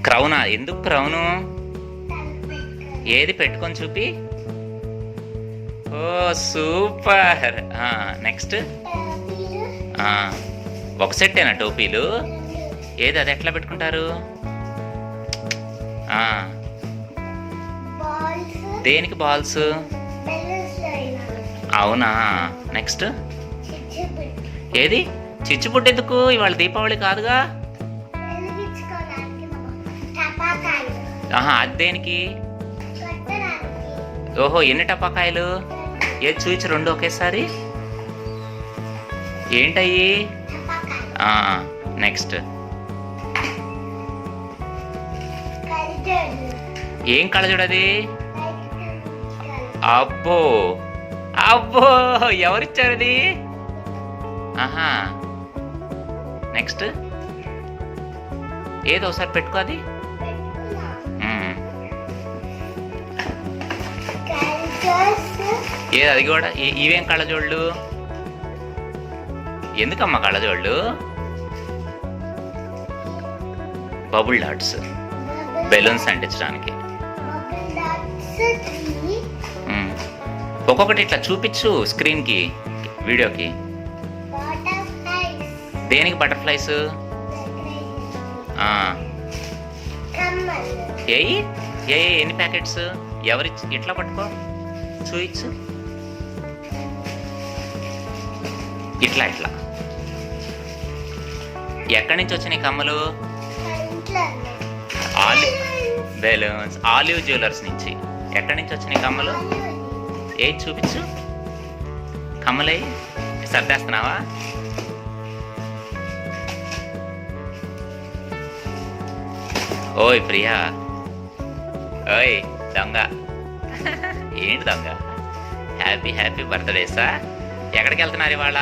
క్రౌనా? ఎందుకు క్రౌను? ఏది పెట్టుకొని చూపి. ఓ సూపర్. నెక్స్ట్ ఒక సెట్టేనా టోపీలు? ఏది అది ఎట్లా పెట్టుకుంటారు? దేనికి బాల్స్? అవునా. నెక్స్ట్ ఏది చిచ్చుబుడ్డ? ఎందుకు? ఇవాళ దీపావళి కాదుగా. అది దేనికి? ఓహో, ఎన్ని టపాకాయలు? ఏది చూపించు రెండు ఒకేసారి. ఏంటయ్యి? నెక్స్ట్ ఏం కళ్ళజోడది? అబ్బో అబ్బో, ఎవరిచ్చారు అది? నెక్స్ట్ ఏదో ఒకసారి పెట్టుకో అది. ఏది అది కూడా? ఇవేం కళ్ళజోళ్ళు? ఎందుకమ్మా కళ్ళజోళ్ళు? బబుల్ డాట్స్, బెలూన్స్ అంటించడానికి. ఒక్కొక్కటి ఇట్లా చూపించు స్క్రీన్కి, వీడియోకి. దేనికి బటర్ఫ్లైస్? ఏయి ఎన్ని ప్యాకెట్స్? ఎవరి? ఇట్లా పట్టుకో, చూయించు. ఇట్లా ఇట్లా. ఎక్కడి నుంచి వచ్చినాయి కమ్మలు? బెలూన్స్, ఆలివ్ జ్యువెలర్స్ నుంచి. ఎక్కడి నుంచి వచ్చినాయి కమ్మలు? ఏ చూపించు. కమ్మలే సర్దేస్తున్నావా? ఓయ్ ప్రియా, ఓయ్ దొంగ. ఏంటి దొంగ? Happy birthday sir. ఎక్కడికి వెళ్తున్నారు ఇవాళ?